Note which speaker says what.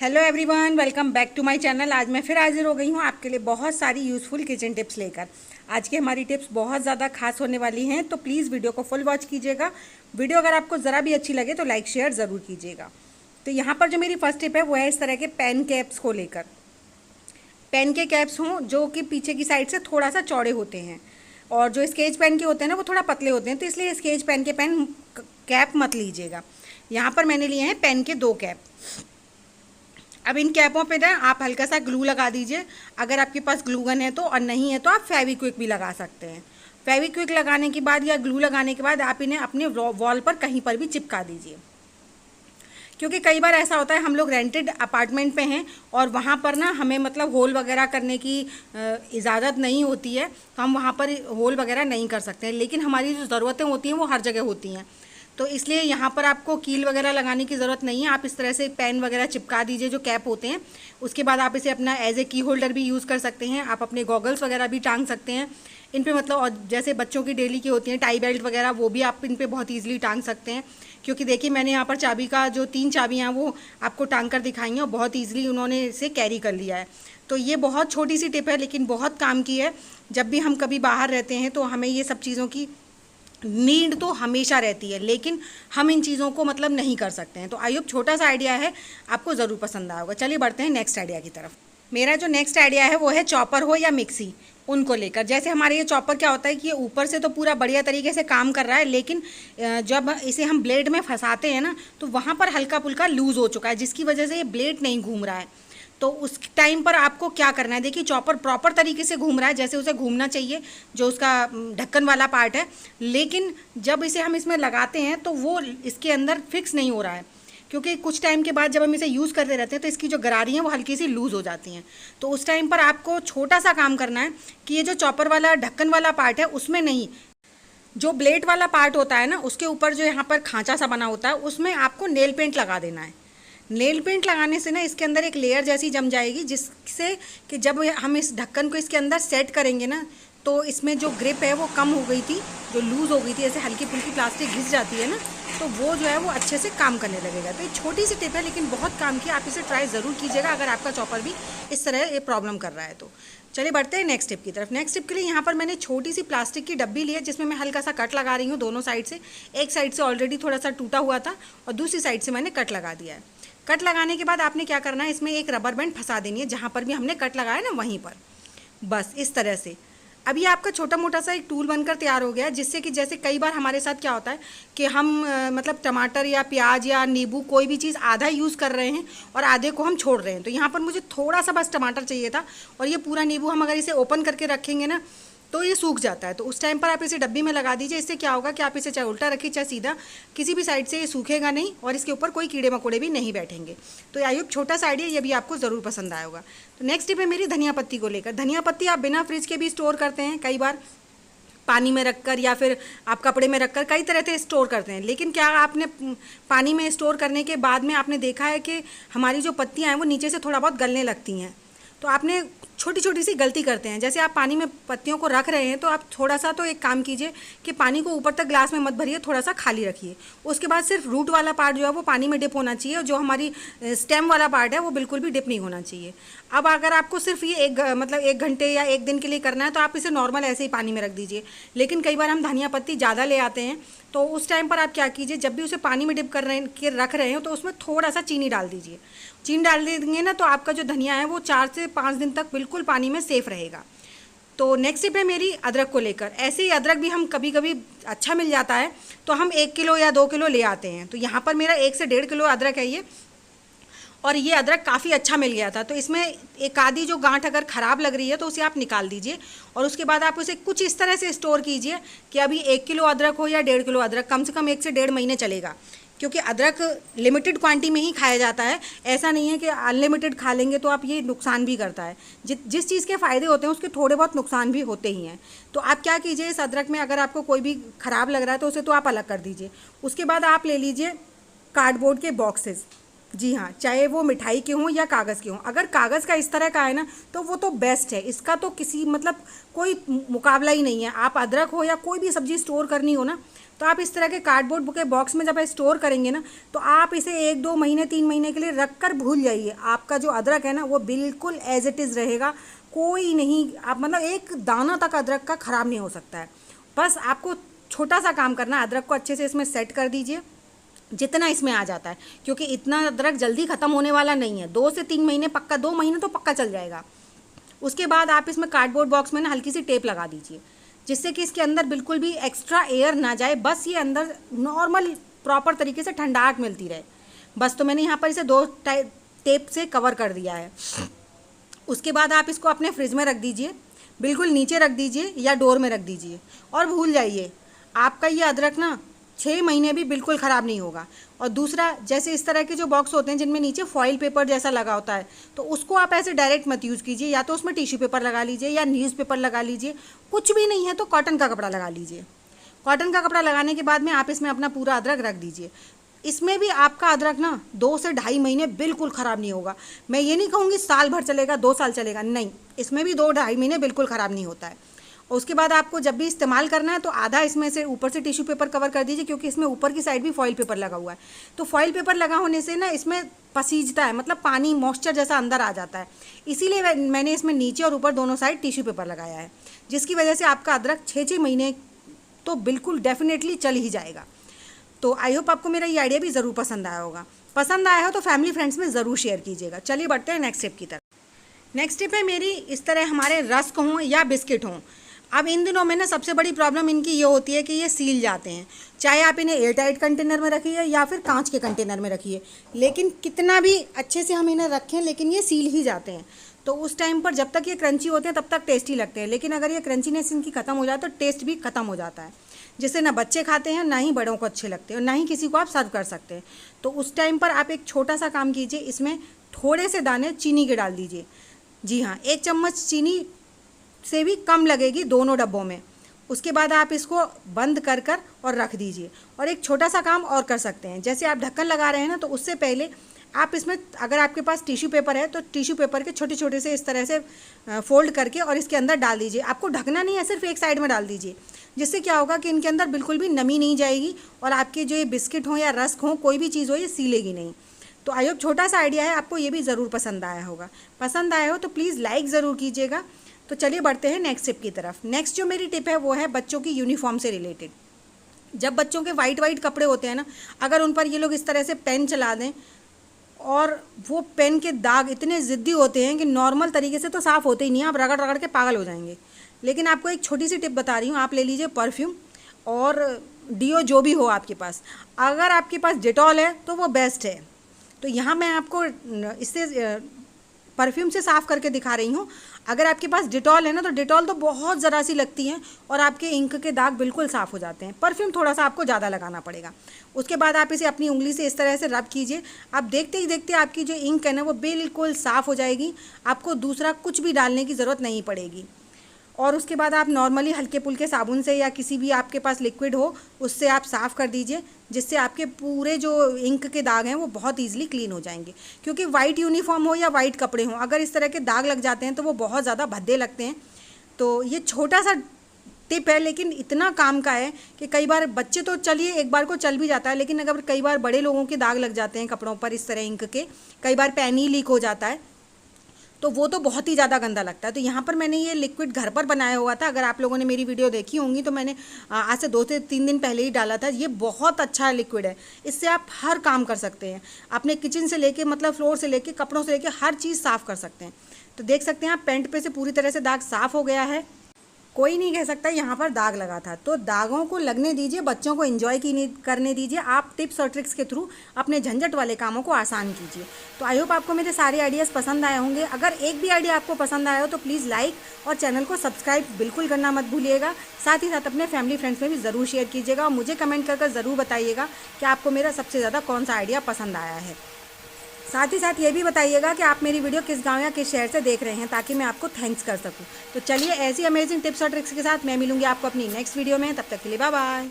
Speaker 1: Hello everyone, welcome back to my channel. आज मैं फिर हाजिर हो गई हूँ आपके लिए बहुत सारी यूज़फुल किचन टिप्स लेकर। आज की हमारी टिप्स बहुत ज़्यादा खास होने वाली हैं, तो प्लीज़ वीडियो को फुल वॉच कीजिएगा। वीडियो अगर आपको ज़रा भी अच्छी लगे तो लाइक शेयर ज़रूर कीजिएगा। तो यहाँ पर जो मेरी फर्स्ट टिप है वो है इस तरह के पेन कैप्स को लेकर। पेन के कैप्स हों जो कि पीछे की साइड से थोड़ा सा चौड़े होते हैं, और जो स्केच पेन के होते हैं ना वो थोड़ा पतले होते हैं, तो इसलिए स्केच पेन के पेन कैप मत लीजिएगा। यहाँ पर मैंने लिए हैं पेन के 2 कैप। अब इन कैपों पे ना आप हल्का सा ग्लू लगा दीजिए, अगर आपके पास ग्लू गन है तो, और नहीं है तो आप फेविक्विक भी लगा सकते हैं। फेविक्विक लगाने के बाद या ग्लू लगाने के बाद आप इन्हें अपने वॉल पर कहीं पर भी चिपका दीजिए, क्योंकि कई बार ऐसा होता है हम लोग रेंटेड अपार्टमेंट पे हैं और वहाँ पर ना हमें मतलब होल वगैरह करने की इजाज़त नहीं होती है, तो हम वहाँ पर होल वगैरह नहीं कर सकते हैं, लेकिन हमारी जो ज़रूरतें होती हैं वो हर जगह होती हैं। तो इसलिए यहाँ पर आपको कील वगैरह लगाने की ज़रूरत नहीं है। आप इस तरह से पेन वगैरह चिपका दीजिए जो कैप होते हैं। उसके बाद आप इसे अपना एज ए की होल्डर भी यूज़ कर सकते हैं। आप अपने गॉगल्स वगैरह भी टांग सकते हैं इन पे, मतलब, और जैसे बच्चों की डेली की होती हैं टाई बेल्ट वगैरह, वो भी आप इन पे बहुत ईजिली टांग सकते हैं। क्योंकि देखिए मैंने यहाँ पर चाबी का जो 3 चाबियाँ हैं वो आपको टांग कर दिखाई हैं और बहुत ईजिली उन्होंने इसे कैरी कर लिया है। तो ये बहुत छोटी सी टिप है लेकिन बहुत काम की है। जब भी हम कभी बाहर रहते हैं तो हमें ये सब चीज़ों की नीड तो हमेशा रहती है, लेकिन हम इन चीज़ों को मतलब नहीं कर सकते हैं। तो आई होप छोटा सा आइडिया है, आपको ज़रूर पसंद आएगा। चलिए बढ़ते हैं नेक्स्ट आइडिया की तरफ। मेरा जो नेक्स्ट आइडिया है वो है चॉपर हो या मिक्सी, उनको लेकर। जैसे हमारे ये चॉपर क्या होता है कि ये ऊपर से तो पूरा बढ़िया तरीके से काम कर रहा है, लेकिन जब इसे हम ब्लेड में फंसाते हैं ना तो वहाँ पर हल्का फुल्का लूज़ हो चुका है, जिसकी वजह से ये ब्लेड नहीं घूम रहा है। तो उस टाइम पर आपको क्या करना है, देखिए चॉपर प्रॉपर तरीके से घूम रहा है जैसे उसे घूमना चाहिए, जो उसका ढक्कन वाला पार्ट है, लेकिन जब इसे हम इसमें लगाते हैं तो वो इसके अंदर फिक्स नहीं हो रहा है, क्योंकि कुछ टाइम के बाद जब हम इसे यूज़ करते रहते हैं तो इसकी जो गरारी हैं वो हल्की सी लूज़ हो जाती हैं। तो उस टाइम पर आपको छोटा सा काम करना है कि ये जो चॉपर वाला ढक्कन वाला पार्ट है उसमें नहीं, जो ब्लेड वाला पार्ट होता है ना उसके ऊपर जो यहाँ पर खांचा सा बना होता है उसमें आपको नेल पेंट लगा देना है। नेल पेंट लगाने से ना इसके अंदर एक लेयर जैसी जम जाएगी, जिससे कि जब हम इस ढक्कन को इसके अंदर सेट करेंगे ना तो इसमें जो ग्रिप है वो कम हो गई थी, जो लूज़ हो गई थी, ऐसे हल्की फुल्की प्लास्टिक घिस जाती है ना, तो वो जो है वो अच्छे से काम करने लगेगा। तो ये छोटी सी टिप है लेकिन बहुत काम की, आप इसे ट्राई ज़रूर कीजिएगा अगर आपका चॉपर भी इस तरह ये प्रॉब्लम कर रहा है तो। चलिए बढ़ते हैं नेक्स्ट टिप की तरफ। नेक्स्ट टिप के लिए यहाँ पर मैंने छोटी सी प्लास्टिक की डब्बी ली है, जिसमें मैं हल्का सा कट लगा रही हूँ दोनों साइड से। एक साइड से ऑलरेडी थोड़ा सा टूटा हुआ था और दूसरी साइड से मैंने कट लगा दिया है। कट लगाने के बाद आपने क्या करना है, इसमें एक रबर बैंड फंसा देनी है जहाँ पर भी हमने कट लगाया ना वहीं पर, बस इस तरह से। अब ये आपका छोटा मोटा सा एक टूल बनकर तैयार हो गया है, जिससे कि जैसे कई बार हमारे साथ क्या होता है कि हम मतलब टमाटर या प्याज या नींबू कोई भी चीज़ आधा यूज़ कर रहे हैं और आधे को हम छोड़ रहे हैं। तो यहाँ पर मुझे थोड़ा सा बस टमाटर चाहिए था और ये पूरा नींबू हम अगर इसे ओपन करके रखेंगे ना तो ये सूख जाता है। तो उस टाइम पर आप इसे डब्बी में लगा दीजिए। इससे क्या होगा कि आप इसे चाहे उल्टा रखिए चाहे सीधा, किसी भी साइड से ये सूखेगा नहीं और इसके ऊपर कोई कीड़े मकोड़े भी नहीं बैठेंगे। तो आई होप छोटा सा आइडिया ये भी आपको ज़रूर पसंद आया होगा। तो नेक्स्ट टिप है मेरी धनिया पत्ती को लेकर। धनिया पत्ती आप बिना फ्रिज के भी स्टोर करते हैं, कई बार पानी में रखकर या फिर आप कपड़े में रखकर कई तरह से स्टोर करते हैं। लेकिन क्या आपने पानी में स्टोर करने के बाद में आपने देखा है कि हमारी जो पत्तियाँ हैं वो नीचे से थोड़ा बहुत गलने लगती हैं। तो आपने छोटी छोटी सी गलती करते हैं, जैसे आप पानी में पत्तियों को रख रहे हैं तो आप थोड़ा सा तो एक काम कीजिए कि पानी को ऊपर तक ग्लास में मत भरिए, थोड़ा सा खाली रखिए। उसके बाद सिर्फ रूट वाला पार्ट जो है वो पानी में डिप होना चाहिए और जो हमारी स्टेम वाला पार्ट है वो बिल्कुल भी डिप नहीं होना चाहिए। अब अगर आपको सिर्फ ये मतलब 1 घंटे या 1 दिन के लिए करना है तो आप इसे नॉर्मल ऐसे ही पानी में रख दीजिए। लेकिन कई बार हम धनिया पत्ती ज़्यादा ले आते हैं तो उस टाइम पर आप क्या कीजिए, जब भी उसे पानी में डिप कर रख रहे हो तो उसमें थोड़ा सा चीनी डाल दीजिए। चीनी डाल देंगे ना तो आपका जो धनिया है वो 4 से 5 दिन तक बिल्कुल पानी में सेफ रहेगा। तो नेक्स्ट टिप है मेरी अदरक को लेकर। ऐसे ही अदरक भी हम कभी कभी अच्छा मिल जाता है तो हम 1 किलो या 2 किलो ले आते हैं। तो यहाँ पर मेरा 1 से 1.5 किलो अदरक है ये, और ये अदरक काफ़ी अच्छा मिल गया था। तो इसमें एक आधी जो गांठ अगर ख़राब लग रही है तो उसे आप निकाल दीजिए और उसके बाद आप उसे कुछ इस तरह से स्टोर कीजिए कि अभी 1 किलो अदरक हो या 1.5 किलो अदरक, कम से कम 1 से 1.5 महीने चलेगा। क्योंकि अदरक लिमिटेड क्वांटिटी में ही खाया जाता है, ऐसा नहीं है कि अनलिमिटेड खा लेंगे तो आप, ये नुकसान भी करता है। जिस चीज़ के फ़ायदे होते हैं उसके थोड़े बहुत नुकसान भी होते ही हैं। तो आप क्या कीजिए, इस अदरक में अगर आपको कोई भी ख़राब लग रहा है तो उसे तो आप अलग कर दीजिए। उसके बाद आप ले लीजिए कार्डबोर्ड के बॉक्सेस, जी हाँ, चाहे वो मिठाई के हों या कागज़ के हों। अगर कागज़ का इस तरह का है ना तो वो तो बेस्ट है, इसका तो किसी मतलब कोई मुकाबला ही नहीं है। आप अदरक हो या कोई भी सब्ज़ी स्टोर करनी हो ना, तो आप इस तरह के कार्डबोर्ड के बॉक्स में जब आप स्टोर करेंगे ना, तो आप इसे 1-2 महीने 3 महीने के लिए रख कर भूल जाइए। आपका जो अदरक है ना वो बिल्कुल एज इट इज़ रहेगा, कोई नहीं, आप मतलब एक दाना तक अदरक का ख़राब नहीं हो सकता है। बस आपको छोटा सा काम करना है, अदरक को अच्छे से इसमें सेट कर दीजिए जितना इसमें आ जाता है, क्योंकि इतना अदरक जल्दी ख़त्म होने वाला नहीं है। 2 से 3 महीने पक्का, 2 महीने तो पक्का चल जाएगा। उसके बाद आप इसमें कार्डबोर्ड बॉक्स में ना हल्की सी टेप लगा दीजिए, जिससे कि इसके अंदर बिल्कुल भी एक्स्ट्रा एयर ना जाए, बस ये अंदर नॉर्मल प्रॉपर तरीके से ठंडाहट मिलती रहे। बस तो मैंने यहाँ पर इसे 2 टेप से कवर कर दिया है। उसके बाद आप इसको अपने फ्रिज में रख दीजिए, बिल्कुल नीचे रख दीजिए या डोर में रख दीजिए और भूल जाइए। आपका ये अदरक ना 6 महीने भी बिल्कुल ख़राब नहीं होगा। और दूसरा, जैसे इस तरह के जो बॉक्स होते हैं जिनमें नीचे फॉइल पेपर जैसा लगा होता है, तो उसको आप ऐसे डायरेक्ट मत यूज़ कीजिए, या तो उसमें टिश्यू पेपर लगा लीजिए या न्यूज़पेपर लगा लीजिए। कुछ भी नहीं है तो कॉटन का कपड़ा लगा लीजिए। कॉटन का कपड़ा लगाने के बाद में आप इसमें अपना पूरा अदरक रख दीजिए। इसमें भी आपका अदरक ना 2 से ढाई महीने बिल्कुल ख़राब नहीं होगा। मैं ये नहीं कहूँगी साल भर चलेगा, 2 साल चलेगा, नहीं, इसमें भी 2-2.5 महीने बिल्कुल ख़राब नहीं होता है। और उसके बाद आपको जब भी इस्तेमाल करना है तो आधा इसमें से ऊपर से टिश्यू पेपर कवर कर दीजिए, क्योंकि इसमें ऊपर की साइड भी फॉइल पेपर लगा हुआ है। तो फॉइल पेपर लगा होने से ना इसमें पसीजता है, मतलब पानी मॉइस्चर जैसा अंदर आ जाता है। इसीलिए मैंने इसमें नीचे और ऊपर दोनों साइड टिश्यू पेपर लगाया है, जिसकी वजह से आपका अदरक 6-6 महीने तो बिल्कुल डेफिनेटली चल ही जाएगा। तो आई होप आपको मेरा ये आइडिया भी ज़रूर पसंद आया होगा। पसंद आया हो तो फैमिली फ्रेंड्स में ज़रूर शेयर कीजिएगा। चलिए बढ़ते हैं नेक्स्ट स्टेप की तरफ। नेक्स्ट स्टेप है मेरी, इस तरह हमारे रस्क हों या बिस्किट हों। अब इन दिनों में ना सबसे बड़ी प्रॉब्लम इनकी ये होती है कि ये सील जाते हैं। चाहे आप इन्हें एयर टाइट कंटेनर में रखिए या फिर कांच के कंटेनर में रखिए, लेकिन कितना भी अच्छे से हम इन्हें रखें लेकिन ये सील ही जाते हैं। तो उस टाइम पर जब तक ये क्रंची होते हैं तब तक टेस्टी लगते हैं, लेकिन अगर ये क्रंचीनेस इनकी ख़त्म हो जाए तो टेस्ट भी ख़त्म हो जाता है, जिससे ना बच्चे खाते हैं, ना ही बड़ों को अच्छे लगते हैं और ना ही किसी को आप सर्व कर सकते हैं। तो उस टाइम पर आप एक छोटा सा काम कीजिए, इसमें थोड़े से दाने चीनी के डाल दीजिए। जी हाँ, 1 चम्मच चीनी से भी कम लगेगी दोनों डब्बों में। उसके बाद आप इसको बंद कर और रख दीजिए। और एक छोटा सा काम और कर सकते हैं, जैसे आप ढक्कन लगा रहे हैं ना, तो उससे पहले आप इसमें, अगर आपके पास टिश्यू पेपर है तो टिश्यू पेपर के छोटे छोटे से इस तरह से फोल्ड करके और इसके अंदर डाल दीजिए। आपको ढकना नहीं है, सिर्फ एक साइड में डाल दीजिए, जिससे क्या होगा कि इनके अंदर बिल्कुल भी नमी नहीं जाएगी और आपके जो ये बिस्किट हों या रस्क हों, कोई भी चीज़ हो, ये सीलेगी नहीं। तो आई होप छोटा सा आइडिया है, आपको ये भी ज़रूर पसंद आया होगा। पसंद आया हो तो प्लीज़ लाइक ज़रूर कीजिएगा। तो चलिए बढ़ते हैं नेक्स्ट टिप की तरफ। नेक्स्ट जो मेरी टिप है वो है बच्चों की यूनिफॉर्म से रिलेटेड। जब बच्चों के वाइट कपड़े होते हैं ना, अगर उन पर ये लोग इस तरह से पेन चला दें और वो पेन के दाग इतने ज़िद्दी होते हैं कि नॉर्मल तरीके से तो साफ़ होते ही नहीं, आप रगड़ रगड़ के पागल हो जाएंगे। लेकिन आपको एक छोटी सी टिप बता रही हूँ, आप ले लीजिए परफ्यूम और डीओ जो भी हो आपके पास। अगर आपके पास डेटॉल है तो वो बेस्ट है। तो यहाँ मैं आपको इससे परफ्यूम से साफ़ करके दिखा रही हूँ। अगर आपके पास डिटॉल है ना, तो डिटॉल तो बहुत ज़रा सी लगती है और आपके इंक के दाग बिल्कुल साफ़ हो जाते हैं। परफ्यूम थोड़ा सा आपको ज़्यादा लगाना पड़ेगा। उसके बाद आप इसे अपनी उंगली से इस तरह से रब कीजिए। आप देखते ही देखते आपकी जो इंक है ना वो बिल्कुल साफ़ हो जाएगी, आपको दूसरा कुछ भी डालने की ज़रूरत नहीं पड़ेगी। और उसके बाद आप नॉर्मली हल्के फुल्के साबुन से या किसी भी आपके पास लिक्विड हो उससे आप साफ़ कर दीजिए, जिससे आपके पूरे जो इंक के दाग हैं वो बहुत ईजिली क्लीन हो जाएंगे। क्योंकि वाइट यूनिफॉर्म हो या वाइट कपड़े हों, अगर इस तरह के दाग लग जाते हैं तो वो बहुत ज़्यादा भद्दे लगते हैं। तो ये छोटा सा टिप है, लेकिन इतना काम का है कि कई बार बच्चे तो चलिए एक बार को चल भी जाता है, लेकिन अगर कई बार बड़े लोगों के दाग लग जाते हैं कपड़ों पर इस तरह इंक के, कई बार पेन ही लीक हो जाता है, तो वो तो बहुत ही ज़्यादा गंदा लगता है। तो यहाँ पर मैंने ये लिक्विड घर पर बनाया हुआ था। अगर आप लोगों ने मेरी वीडियो देखी होंगी तो मैंने आज से 2 से 3 दिन पहले ही डाला था। ये बहुत अच्छा लिक्विड है, इससे आप हर काम कर सकते हैं। अपने किचन से लेके, मतलब फ्लोर से लेके, कपड़ों से लेके हर चीज़ साफ़ कर सकते हैं। तो देख सकते हैं आप पेंट पे से पूरी तरह से दाग साफ़ हो गया है, कोई नहीं कह सकता यहाँ पर दाग लगा था। तो दागों को लगने दीजिए, बच्चों को एंजॉय करने दीजिए। आप टिप्स और ट्रिक्स के थ्रू अपने झंझट वाले कामों को आसान कीजिए। तो आई होप आपको मेरे सारे आइडियाज़ पसंद आए होंगे। अगर एक भी आइडिया आपको पसंद आया हो तो प्लीज़ लाइक और चैनल को सब्सक्राइब बिल्कुल करना मत भूलिएगा। साथ ही साथ अपने फैमिली फ्रेंड्स में भी ज़रूर शेयर कीजिएगा और मुझे कमेंट कर ज़रूर बताइएगा कि आपको मेरा सबसे ज़्यादा कौन सा आइडिया पसंद आया है। साथ ही साथ ये भी बताइएगा कि आप मेरी वीडियो किस गांव या किस शहर से देख रहे हैं, ताकि मैं आपको थैंक्स कर सकूं। तो चलिए ऐसी अमेजिंग टिप्स और ट्रिक्स के साथ मैं मिलूंगी आपको अपनी नेक्स्ट वीडियो में। तब तक के लिए बाय बाय।